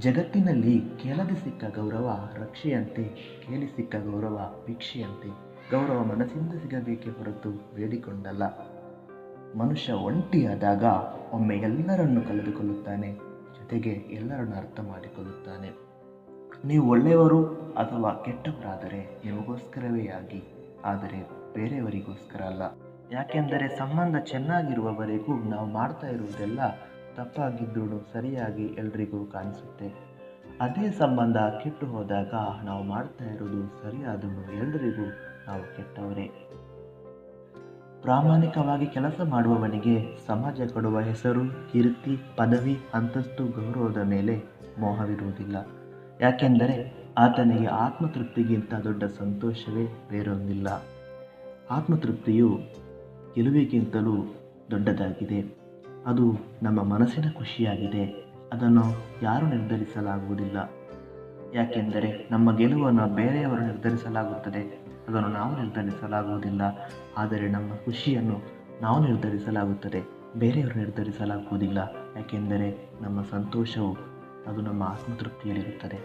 ಜಗತ್ತಿನಲ್ಲಿ ಕೇಳದೆ ಸಿಕ್ಕ ಗೌರವ ರಕ್ಷೆಯಂತೆ, ಕೇಳಿ ಸಿಕ್ಕ ಗೌರವ ಭಿಕ್ಷೆಯಂತೆ. ಗೌರವ ಮನಸ್ಸಿಂದ ಸಿಗಬೇಕೇ ಹೊರತು ಬೇಡಿಕೊಂಡಲ್ಲ. ಮನುಷ್ಯ ಒಂಟಿಯಾದಾಗ ಒಮ್ಮೆ ಎಲ್ಲರನ್ನು ಕಳೆದುಕೊಳ್ಳುತ್ತಾನೆ, ಜೊತೆಗೆ ಎಲ್ಲರನ್ನು ಅರ್ಥ ಮಾಡಿಕೊಳ್ಳುತ್ತಾನೆ. ನೀವು ಒಳ್ಳೆಯವರು ಅಥವಾ ಕೆಟ್ಟವರಾದರೆ ನಿಮಗೋಸ್ಕರವೇ ಆಗಿ, ಆದರೆ ಬೇರೆಯವರಿಗೋಸ್ಕರ ಅಲ್ಲ. ಯಾಕೆಂದರೆ ಸಂಬಂಧ ಚೆನ್ನಾಗಿರುವವರೆಗೂ ನಾವು ಮಾಡ್ತಾ ಇರುವುದೆಲ್ಲ ತಪ್ಪಾಗಿದ್ರೂ ಸರಿಯಾಗಿ ಎಲ್ರಿಗೂ ಕಾಣಿಸುತ್ತೆ. ಅದೇ ಸಂಬಂಧ ಕೆಟ್ಟು ಹೋದಾಗ ನಾವು ಮಾಡ್ತಾ ಇರೋದು ಸರಿಯಾದ್ರೂ ಎಲ್ರಿಗೂ ನಾವು ಕೆಟ್ಟವರೇ. ಪ್ರಾಮಾಣಿಕವಾಗಿ ಕೆಲಸ ಮಾಡುವವನಿಗೆ ಸಮಾಜ ಕೊಡುವ ಹೆಸರು, ಕೀರ್ತಿ, ಪದವಿ, ಅಂತಸ್ತು, ಗೌರವದ ಮೇಲೆ ಮೋಹವಿರುವುದಿಲ್ಲ. ಯಾಕೆಂದರೆ ಆತನಿಗೆ ಆತ್ಮತೃಪ್ತಿಗಿಂತ ದೊಡ್ಡ ಸಂತೋಷವೇ ಬೇರೊಂದಿಲ್ಲ. ಆತ್ಮತೃಪ್ತಿಯು ಗೆಲುವಿಗಿಂತಲೂ ದೊಡ್ಡದಾಗಿದೆ. ಅದು ನಮ್ಮ ಮನಸ್ಸಿನ ಖುಷಿಯಾಗಿದೆ. ಅದನ್ನು ಯಾರೂ ನಿರ್ಧರಿಸಲಾಗುವುದಿಲ್ಲ. ಯಾಕೆಂದರೆ ನಮ್ಮ ಗೆಲುವನ್ನು ಬೇರೆಯವರು ನಿರ್ಧರಿಸಲಾಗುತ್ತದೆ, ಅದನ್ನು ನಾವು ನಿರ್ಧರಿಸಲಾಗುವುದಿಲ್ಲ. ಆದರೆ ನಮ್ಮ ಖುಷಿಯನ್ನು ನಾವು ನಿರ್ಧರಿಸಲಾಗುತ್ತದೆ, ಬೇರೆಯವರು ನಿರ್ಧರಿಸಲಾಗುವುದಿಲ್ಲ. ಯಾಕೆಂದರೆ ನಮ್ಮ ಸಂತೋಷವು ಅದು ನಮ್ಮ ಆತ್ಮತೃಪ್ತಿಯಲ್ಲಿರುತ್ತದೆ.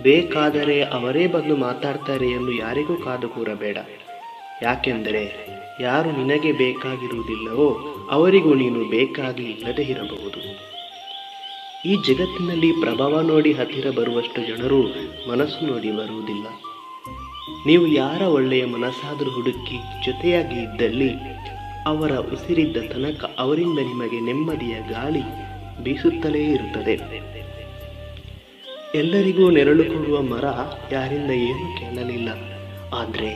ಬೇಕಾದರೆ ಅವರೇ ಬಂದು ಮಾತಾಡ್ತಾರೆ ಎಂದು ಯಾರಿಗೂ ಕಾದು ಕೂರಬೇಡ. ಯಾಕೆಂದರೆ ಯಾರು ನಿನಗೆ ಬೇಕಾಗಿರುವುದಿಲ್ಲವೋ ಅವರಿಗೂ ನೀನು ಬೇಕಾಗಿ ಇಲ್ಲದೆ ಇರಬಹುದು. ಈ ಜಗತ್ತಿನಲ್ಲಿ ಪ್ರಭಾವ ನೋಡಿ ಹತ್ತಿರ ಬರುವಷ್ಟು ಜನರು ಮನಸ್ಸು ನೋಡಿ ಬರುವುದಿಲ್ಲ. ನೀವು ಯಾರ ಒಳ್ಳೆಯ ಮನಸ್ಸಾದರೂ ಹುಡುಕಿ ಜೊತೆಯಾಗಿ ಇದ್ದಲ್ಲಿ ಅವರ ಉಸಿರಿದ್ದ ತನಕ ಅವರಿಂದ ನಿಮಗೆ ನೆಮ್ಮದಿಯ ಗಾಳಿ ಬೀಸುತ್ತಲೇ ಇರುತ್ತದೆ. ಎಲ್ಲರಿಗೂ ನೆರಳು ಕೊಡುವ ಮರ ಯಾರಿಂದ ಏನೂ ಕೇಳಲಿಲ್ಲ. ಆದರೆ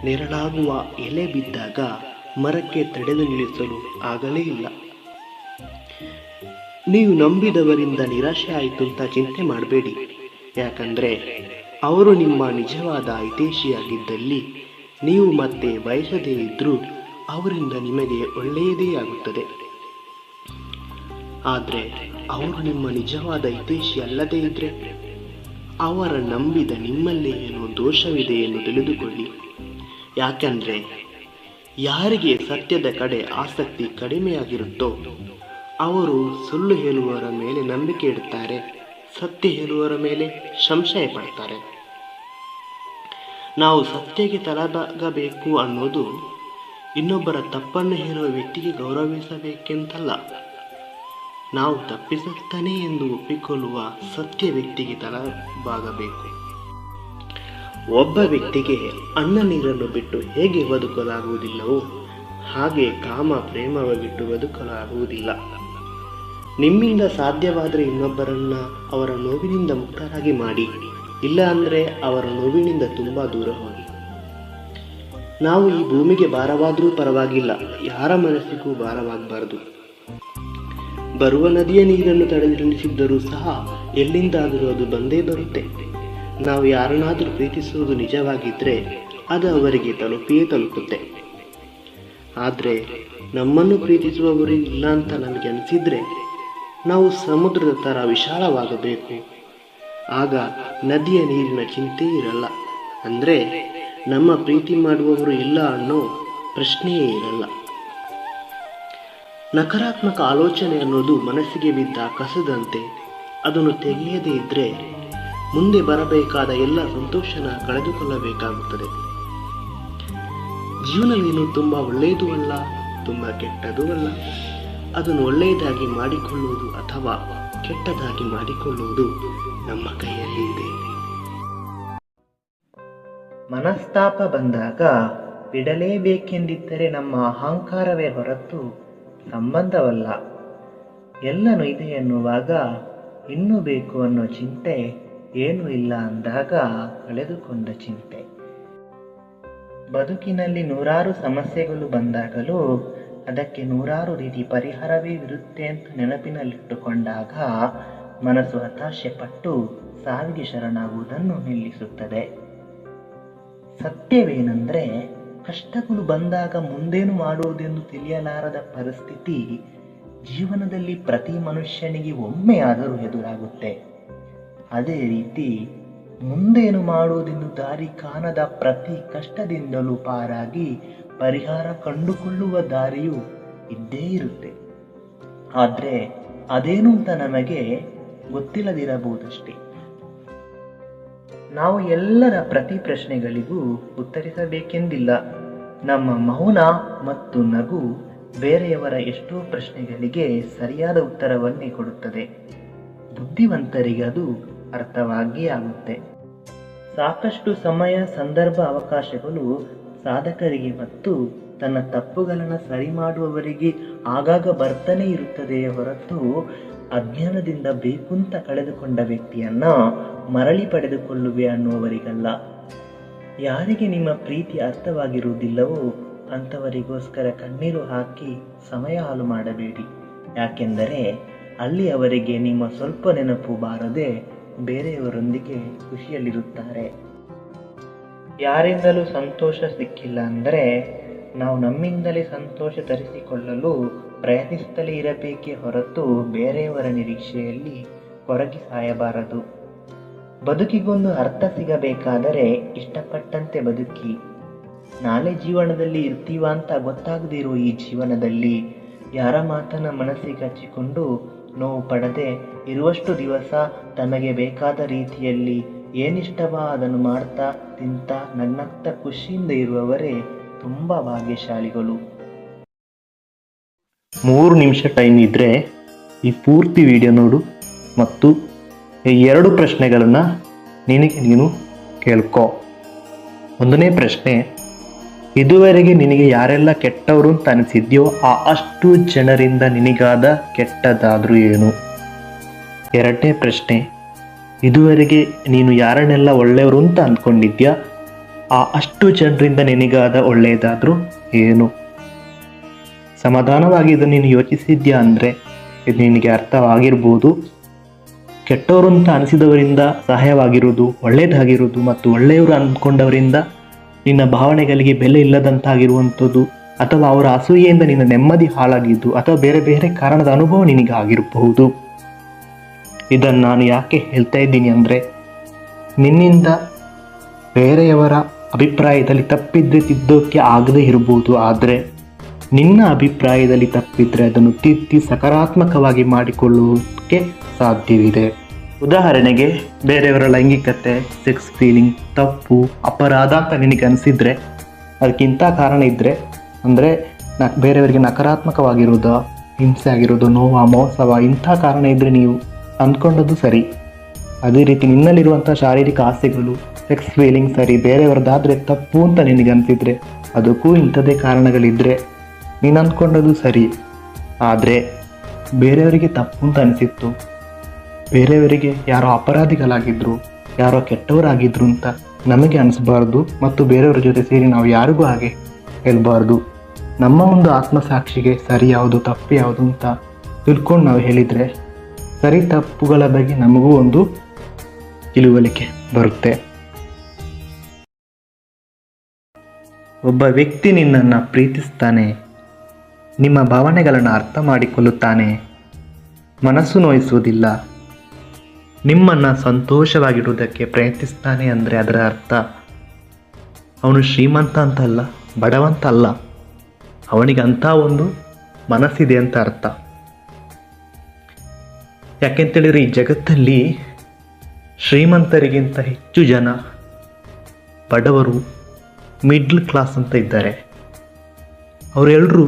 ನೆರಳಾಗುವ ಎಲೆ ಬಿದ್ದಾಗ ಮರಕ್ಕೆ ತಡೆದು ನಿಲ್ಲಿಸಲು ಆಗಲೇ ಇಲ್ಲ. ನೀವು ನಂಬಿದವರಿಂದ ನಿರಾಶೆ ಆಯಿತು ಅಂತ ಚಿಂತೆ ಮಾಡಬೇಡಿ. ಯಾಕಂದರೆ ಅವರು ನಿಮ್ಮ ನಿಜವಾದ ಹಿತೈಷಿಯಾಗಿದ್ದಲ್ಲಿ ನೀವು ಮತ್ತೆ ಬಯಸದೇ ಇದ್ದರೂ ಅವರಿಂದ ನಿಮಗೆ ಒಳ್ಳೆಯದೇ ಆಗುತ್ತದೆ. ಆದರೆ ಅವರು ನಿಮ್ಮ ನಿಜವಾದ ಹಿತೈಷಿ ಅಲ್ಲದೇ ಇದ್ದರೆ ಅವರ ನಂಬಿದ ನಿಮ್ಮಲ್ಲಿ ಏನೋ ದೋಷವಿದೆ ಎಂದು ತಿಳಿದುಕೊಳ್ಳಿ. ಯಾಕಂದರೆ ಯಾರಿಗೆ ಸತ್ಯದ ಕಡೆ ಆಸಕ್ತಿ ಕಡಿಮೆಯಾಗಿರುತ್ತೋ ಅವರು ಸುಳ್ಳು ಹೇಳುವವರ ಮೇಲೆ ನಂಬಿಕೆ ಇಡುತ್ತಾರೆ, ಸತ್ಯ ಹೇಳುವವರ ಮೇಲೆ ಸಂಶಯ ಪಡ್ತಾರೆ. ನಾವು ಸತ್ಯಕ್ಕೆ ತಲೆಬಾಗಬೇಕು ಅನ್ನೋದು ಇನ್ನೊಬ್ಬರ ತಪ್ಪನ್ನು ಹೇಳುವ ವ್ಯಕ್ತಿಗೆ ಗೌರವಿಸಬೇಕೆಂತಲ್ಲ. ನಾವು ತಪ್ಪಿಸುತ್ತಾನೆ ಎಂದು ಒಪ್ಪಿಕೊಳ್ಳುವ ಸತ್ಯ ವ್ಯಕ್ತಿಗೆ ತಲೆಬಾಗಬೇಕು. ಒಬ್ಬ ವ್ಯಕ್ತಿಗೆ ಅನ್ನ ನೀರನ್ನು ಬಿಟ್ಟು ಹೇಗೆ ಬದುಕಲಾಗುವುದಿಲ್ಲವೋ ಹಾಗೆ ಕಾಮ ಪ್ರೇಮವ ಬಿಟ್ಟು ಬದುಕಲಾಗುವುದಿಲ್ಲ. ನಿಮ್ಮಿಂದ ಸಾಧ್ಯವಾದರೆ ಇನ್ನೊಬ್ಬರನ್ನ ಅವರ ನೋವಿನಿಂದ ಮುಕ್ತರಾಗಿ ಮಾಡಿ, ಇಲ್ಲ ಅಂದರೆ ಅವರ ನೋವಿನಿಂದ ತುಂಬ ದೂರ ಹೋಗಿ. ನಾವು ಈ ಭೂಮಿಗೆ ಭಾರವಾದರೂ ಪರವಾಗಿಲ್ಲ, ಯಾರ ಮನಸ್ಸಿಗೂ ಭಾರವಾಗಬಾರದು. ಬರುವ ನದಿಯ ನೀರನ್ನು ತಡೆದು ನಿಲ್ಲಿಸಿದ್ದರೂ ಸಹ ಎಲ್ಲಿಂದಾದರೂ ಅದು ಬಂದೇ ಬರುತ್ತೆ. ನಾವು ಯಾರನ್ನಾದರೂ ಪ್ರೀತಿಸುವುದು ನಿಜವಾಗಿದ್ದರೆ ಅದು ಅವರಿಗೆ ತಲುಪಿಯೇ ತಲುಪುತ್ತೆ. ಆದರೆ ನಮ್ಮನ್ನು ಪ್ರೀತಿಸುವವರು ಇಲ್ಲ ಅಂತ ನಮಗೆ ಅನಿಸಿದರೆ ನಾವು ಸಮುದ್ರದ ಥರ ವಿಶಾಲವಾಗಬೇಕು. ಆಗ ನದಿಯ ನೀರಿನ ಚಿಂತೆ ಇರಲ್ಲ. ಅಂದರೆ ನಮ್ಮ ಪ್ರೀತಿ ಮಾಡುವವರು ಇಲ್ಲ ಅನ್ನೋ ಪ್ರಶ್ನೆಯೇ ಇರಲ್ಲ. ನಕಾರಾತ್ಮಕ ಆಲೋಚನೆ ಅನ್ನೋದು ಮನಸ್ಸಿಗೆ ಬಿದ್ದ ಕಸದಂತೆ. ಅದನ್ನು ತೆಗೆಯದೇ ಇದ್ದರೆ ಮುಂದೆ ಬರಬೇಕಾದ ಎಲ್ಲ ಸಂತೋಷನ ಕಳೆದುಕೊಳ್ಳಬೇಕಾಗುತ್ತದೆ. ಜೀವನವೇನು ತುಂಬ ಒಳ್ಳೆಯದೂ ಅಲ್ಲ, ತುಂಬ ಕೆಟ್ಟದೂ ಅಲ್ಲ. ಅದನ್ನು ಒಳ್ಳೆಯದಾಗಿ ಮಾಡಿಕೊಳ್ಳುವುದು ಅಥವಾ ಕೆಟ್ಟದಾಗಿ ಮಾಡಿಕೊಳ್ಳುವುದು ನಮ್ಮ ಕೈಯಲ್ಲಿ ಇದೆ. ಮನಸ್ತಾಪ ಬಂದಾಗ ಬಿಡಲೇಬೇಕೆಂದಿದ್ದರೆ ನಮ್ಮ ಅಹಂಕಾರವೇ ಹೊರತು ಸಂಬಂಧವಲ್ಲ. ಎಲ್ಲನೂ ಇದೆ ಎನ್ನುವಾಗ ಇನ್ನೂ ಬೇಕು ಅನ್ನೋ ಚಿಂತೆ, ಏನೂ ಇಲ್ಲ ಅಂದಾಗ ಕಳೆದುಕೊಂಡ ಚಿಂತೆ. ಬದುಕಿನಲ್ಲಿ ನೂರಾರು ಸಮಸ್ಯೆಗಳು ಬಂದಾಗಲೂ ಅದಕ್ಕೆ ನೂರಾರು ರೀತಿ ಪರಿಹಾರವೇ ಇರುತ್ತೆ ಅಂತ ನೆನಪಿನಲ್ಲಿಟ್ಟುಕೊಂಡಾಗ ಮನಸ್ಸು ಹತಾಶೆ ಪಟ್ಟು ಸಾವಿಗೆ ಶರಣಾಗುವುದನ್ನು ನಿಲ್ಲಿಸುತ್ತದೆ. ಸತ್ಯವೇನೆಂದರೆ ಕಷ್ಟಗಳು ಬಂದಾಗ ಮುಂದೇನು ಮಾಡುವುದೆಂದು ತಿಳಿಯಲಾರದ ಪರಿಸ್ಥಿತಿ ಜೀವನದಲ್ಲಿ ಪ್ರತಿ ಮನುಷ್ಯನಿಗೆ ಒಮ್ಮೆಯಾದರೂ ಎದುರಾಗುತ್ತೆ. ಅದೇ ರೀತಿ ಮುಂದೇನು ಮಾಡುವುದೆಂದು ದಾರಿ ಕಾಣದ ಪ್ರತಿ ಕಷ್ಟದಿಂದಲೂ ಪಾರಾಗಿ ಪರಿಹಾರ ಕಂಡುಕೊಳ್ಳುವ ದಾರಿಯೂ ಇದ್ದೇ ಇರುತ್ತೆ. ಆದರೆ ಅದೇನು ಅಂತ ನಮಗೆ ಗೊತ್ತಿಲ್ಲದಿರಬಹುದಷ್ಟೇ. ನಾವು ಎಲ್ಲರ ಪ್ರತಿ ಪ್ರಶ್ನೆಗಳಿಗೂ ಉತ್ತರಿಸಬೇಕೆಂದಿಲ್ಲ. ನಮ್ಮ ಮೌನ ಮತ್ತು ನಗು ಬೇರೆಯವರ ಎಷ್ಟೋ ಪ್ರಶ್ನೆಗಳಿಗೆ ಸರಿಯಾದ ಉತ್ತರವನ್ನೇ ಕೊಡುತ್ತದೆ. ಬುದ್ಧಿವಂತರಿಗೆ ಅದು ಅರ್ಥವಾಗಿಯೇ ಆಗುತ್ತೆ. ಸಾಕಷ್ಟು ಸಮಯ, ಸಂದರ್ಭ, ಅವಕಾಶಗಳು ಸಾಧಕರಿಗೆ ಮತ್ತು ತನ್ನ ತಪ್ಪುಗಳನ್ನು ಸರಿ ಮಾಡುವವರಿಗೆ ಆಗಾಗ ಬರ್ತಾನೆ ಇರುತ್ತದೆಯೇ ಹೊರತು ಅಜ್ಞಾನದಿಂದ ಬೇಕುಂತ ಕಳೆದುಕೊಂಡ ವ್ಯಕ್ತಿಯನ್ನ ಮರಳಿ ಪಡೆದುಕೊಳ್ಳುವೆ ಅನ್ನುವವರಿಗಲ್ಲ. ಯಾರಿಗೆ ನಿಮ್ಮ ಪ್ರೀತಿ ಅರ್ಥವಾಗಿರುವುದಿಲ್ಲವೋ ಅಂಥವರಿಗೋಸ್ಕರ ಕಣ್ಣೀರು ಹಾಕಿ ಸಮಯ ಹಾಳು ಮಾಡಬೇಡಿ. ಯಾಕೆಂದರೆ ಅಲ್ಲಿ ಅವರಿಗೆ ನಿಮ್ಮ ಸ್ವಲ್ಪ ನೆನಪು ಬಾರದೆ ಬೇರೆಯವರೊಂದಿಗೆ ಖುಷಿಯಲ್ಲಿರುತ್ತಾರೆ. ಯಾರಿಂದಲೂ ಸಂತೋಷ ಸಿಕ್ಕಿಲ್ಲ ಅಂದರೆ ನಾವು ನಮ್ಮಿಂದಲೇ ಸಂತೋಷ ತರಿಸಿಕೊಳ್ಳಲು ಪ್ರಯತ್ನಿಸುತ್ತಲೇ ಇರಬೇಕೇ ಹೊರತು ಬೇರೆಯವರ ನಿರೀಕ್ಷೆಯಲ್ಲಿ ಕೊರಗಿ ಸಾಯಬಾರದು. ಬದುಕಿಗೊಂದು ಅರ್ಥ ಸಿಗಬೇಕಾದರೆ ಇಷ್ಟಪಟ್ಟಂತೆ ಬದುಕಿ. ನಾಳೆ ಜೀವನದಲ್ಲಿ ಇರ್ತೀವ ಅಂತ ಗೊತ್ತಾಗದಿರೋ ಈ ಜೀವನದಲ್ಲಿ ಯಾರ ಮಾತನ್ನ ಮನಸ್ಸಿಗೆ ಹಚ್ಚಿಕೊಂಡು ನೋವು ಪಡದೆ ಇರುವಷ್ಟು ದಿವಸ ತಮಗೆ ಬೇಕಾದ ರೀತಿಯಲ್ಲಿ ಏನಿಷ್ಟವಾ ಅದನ್ನು ಮಾಡ್ತಾ ತಿಂತ ನಗ್ನಗ್ತಾ ಖುಷಿಯಿಂದ ಇರುವವರೇ ತುಂಬ ಭಾಗ್ಯಶಾಲಿಗಳು. 3 ನಿಮಿಷ ಟೈಮ್ ಇದ್ದರೆ ಈ ಪೂರ್ತಿ ವಿಡಿಯೋ ನೋಡು ಮತ್ತು ಈ 2 ಪ್ರಶ್ನೆಗಳನ್ನು ನೀನು ಕೇಳ್ಕೊ. 1ನೇ ಪ್ರಶ್ನೆ, ಇದುವರೆಗೆ ನಿನಗೆ ಯಾರೆಲ್ಲ ಕೆಟ್ಟವರು ಅಂತ ಅನಿಸಿದ್ಯೋ ಆ ಅಷ್ಟು ಜನರಿಂದ ನಿನಗಾದ ಕೆಟ್ಟದಾದರೂ ಏನು? 2ನೇ ಪ್ರಶ್ನೆ, ಇದುವರೆಗೆ ನೀನು ಯಾರನ್ನೆಲ್ಲ ಒಳ್ಳೆಯವರು ಅಂತ ಅಂದ್ಕೊಂಡಿದ್ಯಾ ಆ ಅಷ್ಟು ಜನರಿಂದ ನಿನಗಾದ ಒಳ್ಳೆಯದಾದರೂ ಏನು? ಸಮಾಧಾನವಾಗಿ ಇದನ್ನು ನೀನು ಯೋಚಿಸಿದ್ಯಾ ಅಂದರೆ ಇದು ನಿನಗೆ ಅರ್ಥವಾಗಿರ್ಬೋದು. ಕೆಟ್ಟವರು ಅಂತ ಅನಿಸಿದವರಿಂದ ಸಹಾಯವಾಗಿರುವುದು, ಒಳ್ಳೆಯದಾಗಿರುವುದು ಮತ್ತು ಒಳ್ಳೆಯವರು ಅಂದ್ಕೊಂಡವರಿಂದ ನಿನ್ನ ಭಾವನೆಗಳಿಗೆ ಬೆಲೆ ಇಲ್ಲದಂತಾಗಿರುವಂಥದ್ದು, ಅಥವಾ ಅವರ ಅಸೂಯೆಯಿಂದ ನಿನ್ನ ನೆಮ್ಮದಿ ಹಾಳಾಗಿದ್ದು, ಅಥವಾ ಬೇರೆ ಬೇರೆ ಕಾರಣದ ಅನುಭವ ನಿನಗೆ ಆಗಿರಬಹುದು. ಇದನ್ನು ನಾನು ಯಾಕೆ ಹೇಳ್ತಾ ಇದ್ದೀನಿ ಅಂದರೆ, ನಿನ್ನಿಂದ ಬೇರೆಯವರ ಅಭಿಪ್ರಾಯದಲ್ಲಿ ತಪ್ಪಿದ್ರೆ ತಿದ್ದೋಕ್ಕೆ ಆಗದೇ ಇರಬಹುದು. ಆದರೆ ನಿನ್ನ ಅಭಿಪ್ರಾಯದಲ್ಲಿ ತಪ್ಪಿದ್ರೆ ಅದನ್ನು ತಿದ್ದಿ ಸಕಾರಾತ್ಮಕವಾಗಿ ಮಾಡಿಕೊಳ್ಳುವುದಕ್ಕೆ ಸಾಧ್ಯವಿದೆ. ಉದಾಹರಣೆಗೆ, ಬೇರೆಯವರ ಲೈಂಗಿಕತೆ, ಸೆಕ್ಸ್ ಫೀಲಿಂಗ್ ತಪ್ಪು, ಅಪರಾಧ ಅಂತ ನಿನಗೆ ಅನಿಸಿದ್ರೆ ಅದಕ್ಕಿಂತ ಕಾರಣ ಇದ್ದರೆ, ಅಂದರೆ ಬೇರೆಯವರಿಗೆ ನಕಾರಾತ್ಮಕವಾಗಿರೋದು, ಹಿಂಸೆ ಆಗಿರೋದು, ನೋವು, ಮೋಸವ ಇಂಥ ಕಾರಣ ಇದ್ದರೆ ನೀವು ಅಂದ್ಕೊಂಡದ್ದು ಸರಿ. ಅದೇ ರೀತಿ ನಿನ್ನಲ್ಲಿರುವಂಥ ಶಾರೀರಿಕ ಆಸೆಗಳು, ಸೆಕ್ಸ್ ಫೀಲಿಂಗ್ ಸರಿ, ಬೇರೆಯವರದ್ದಾದರೆ ತಪ್ಪು ಅಂತ ನಿನಗೆ ಅನಿಸಿದರೆ ಅದಕ್ಕೂ ಇಂಥದ್ದೇ ಕಾರಣಗಳಿದ್ದರೆ ನೀನು ಅಂದ್ಕೊಂಡದ್ದು ಸರಿ. ಆದರೆ ಬೇರೆಯವರಿಗೆ ತಪ್ಪು ಅಂತ ಅನಿಸಿತ್ತು, ಬೇರೆಯವರಿಗೆ ಯಾರೋ ಅಪರಾಧಿಗಳಾಗಿದ್ದರು, ಯಾರೋ ಕೆಟ್ಟವರಾಗಿದ್ರು ಅಂತ ನಮಗೆ ಅನಿಸ್ಬಾರ್ದು ಮತ್ತು ಬೇರೆಯವರ ಜೊತೆ ಸೇರಿ ನಾವು ಯಾರಿಗೂ ಹಾಗೆ ಹೇಳ್ಬಾರ್ದು. ನಮ್ಮ ಒಂದು ಆತ್ಮಸಾಕ್ಷಿಗೆ ಸರಿ ಯಾವುದು ತಪ್ಪು ಯಾವುದು ಅಂತ ತಿಳ್ಕೊಂಡು ನಾವು ಹೇಳಿದರೆ ಸರಿ ತಪ್ಪುಗಳ ಬಗ್ಗೆ ನಮಗೂ ಒಂದು ತಿಳುವಳಿಕೆ ಬರುತ್ತೆ. ಒಬ್ಬ ವ್ಯಕ್ತಿ ನಿನ್ನನ್ನು ಪ್ರೀತಿಸ್ತಾನೆ, ನಿಮ್ಮ ಭಾವನೆಗಳನ್ನು ಅರ್ಥ ಮಾಡಿಕೊಳ್ಳುತ್ತಾನೆ, ಮನಸ್ಸು ನೋಯಿಸುವುದಿಲ್ಲ, ನಿಮ್ಮನ್ನು ಸಂತೋಷವಾಗಿಡುವುದಕ್ಕೆ ಪ್ರಯತ್ನಿಸ್ತಾನೆ ಅಂದರೆ ಅದರ ಅರ್ಥ ಅವನು ಶ್ರೀಮಂತ ಅಂತಲ್ಲ, ಬಡವಂತ ಅಲ್ಲ, ಅವನಿಗೆ ಅಂಥ ಒಂದು ಮನಸ್ಸಿದೆ ಅಂತ ಅರ್ಥ. ಯಾಕೆಂತೇಳಿದರೆ ಈ ಜಗತ್ತಲ್ಲಿ ಶ್ರೀಮಂತರಿಗಿಂತ ಹೆಚ್ಚು ಜನ ಬಡವರು, ಮಿಡ್ಲ್ ಕ್ಲಾಸ್ ಅಂತ ಇದ್ದಾರೆ. ಅವರೆಲ್ಲರೂ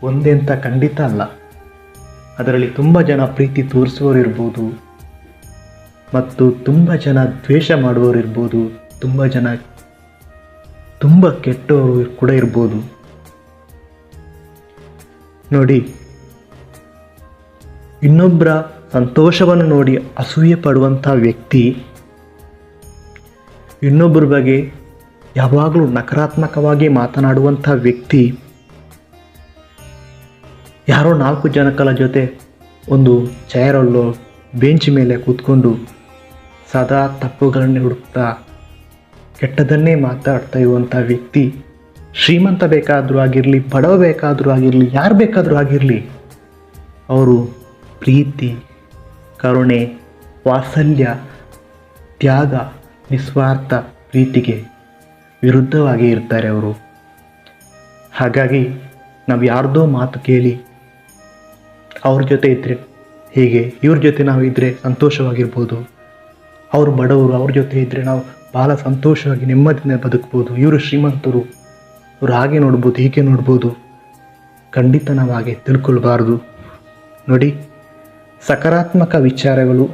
ಒಂದೇ ಅಂತ ಖಂಡಿತ ಅಲ್ಲ. ಅದರಲ್ಲಿ ತುಂಬ ಜನ ಪ್ರೀತಿ ತೋರಿಸುವವರು ಇರ್ಬೋದು ಮತ್ತು ತುಂಬ ಜನ ದ್ವೇಷ ಮಾಡುವವರು ಇರ್ಬೋದು, ತುಂಬ ಜನ ತುಂಬ ಕೆಟ್ಟವರು ಕೂಡ ಇರ್ಬೋದು. ನೋಡಿ, ಇನ್ನೊಬ್ಬರ ಸಂತೋಷವನ್ನು ನೋಡಿ ಅಸೂಯೆ ಪಡುವಂಥ ವ್ಯಕ್ತಿ ಇನ್ನೊಬ್ಬರ ಬಗ್ಗೆ ಯಾವಾಗಲೂ ನಕಾರಾತ್ಮಕವಾಗಿ ಮಾತನಾಡುವಂಥ ವ್ಯಕ್ತಿ ಯಾರೋ 4 ಜನಗಳ ಜೊತೆ ಒಂದು ಚೇರಲ್ಲೋ ಬೆಂಚ್ ಮೇಲೆ ಕೂತ್ಕೊಂಡು ಸದಾ ತಪ್ಪುಗಳನ್ನೇ ಹುಡುಕ್ತಾ ಕೆಟ್ಟದನ್ನೇ ಮಾತಾಡ್ತಾ ಇರುವಂಥ ವ್ಯಕ್ತಿ ಶ್ರೀಮಂತ ಬೇಕಾದರೂ ಆಗಿರಲಿ, ಬಡವ ಬೇಕಾದರೂ ಆಗಿರಲಿ, ಯಾರು ಬೇಕಾದರೂ ಆಗಿರಲಿ, ಅವರು ಪ್ರೀತಿ, ಕರುಣೆ, ವಾತ್ಸಲ್ಯ, ತ್ಯಾಗ, ನಿಸ್ವಾರ್ಥ ಪ್ರೀತಿಗೆ ವಿರುದ್ಧವಾಗಿ ಇರ್ತಾರೆ ಅವರು. ಹಾಗಾಗಿ ನಾವು ಯಾರ್ದೋ ಮಾತು ಕೇಳಿ ಅವ್ರ ಜೊತೆ ಇದ್ದರೆ ಹೀಗೆ ಇವ್ರ ಜೊತೆ ನಾವು ಇದ್ದರೆ ಸಂತೋಷವಾಗಿರ್ಬೋದು, ಅವರು ಬಡವರು, ಅವ್ರ ಜೊತೆ ಇದ್ದರೆ ನಾವು ಭಾಳ ಸಂತೋಷವಾಗಿ ನೆಮ್ಮದಿಯಿಂದ ಬದುಕ್ಬೋದು. ಇವರು ಶ್ರೀಮಂತರು, ಇವರು ಹಾಗೆ ನೋಡ್ಬೋದು, ಹೀಗೆ ನೋಡ್ಬೋದು. ಖಂಡಿತ ನಾವು ಹಾಗೆ ತಿಳ್ಕೊಳ್ಬಾರ್ದು. ನೋಡಿ, ಸಕಾರಾತ್ಮಕ ವಿಚಾರಗಳು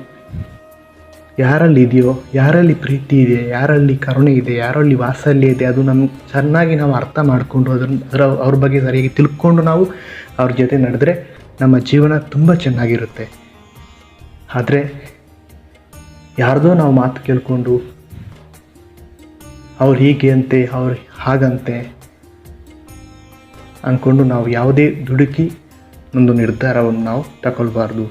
ಯಾರಲ್ಲಿ ಇದೆಯೋ, ಯಾರಲ್ಲಿ ಪ್ರೀತಿ ಇದೆ, ಯಾರಲ್ಲಿ ಕರುಣೆ ಇದೆ, ಯಾರಲ್ಲಿ ವಾತ್ಸಲ್ಯ ಇದೆ, ಅದು ನಮ್ಗೆ ಚೆನ್ನಾಗಿ ನಾವು ಅರ್ಥ ಮಾಡಿಕೊಂಡು ಅವ್ರ ಬಗ್ಗೆ ಸರಿಯಾಗಿ ತಿಳ್ಕೊಂಡು ನಾವು ಅವ್ರ ಜೊತೆ ನಡೆದ್ರೆ ನಮ್ಮ ಜೀವನ ತುಂಬ ಚೆನ್ನಾಗಿರುತ್ತೆ. ಆದರೆ ಯಾರ್ದೋ ನಾವು ಮಾತು ಕೇಳಿಕೊಂಡು ಅವ್ರು ಹೀಗೆ ಅಂತೆ, ಅವ್ರು ಹಾಗಂತೆ ಅಂದ್ಕೊಂಡು ನಾವು ಯಾವುದೇ ದುಡುಕಿ ಒಂದು ನಿರ್ಧಾರವನ್ನು ನಾವು ತಗೊಳ್ಬಾರ್ದು.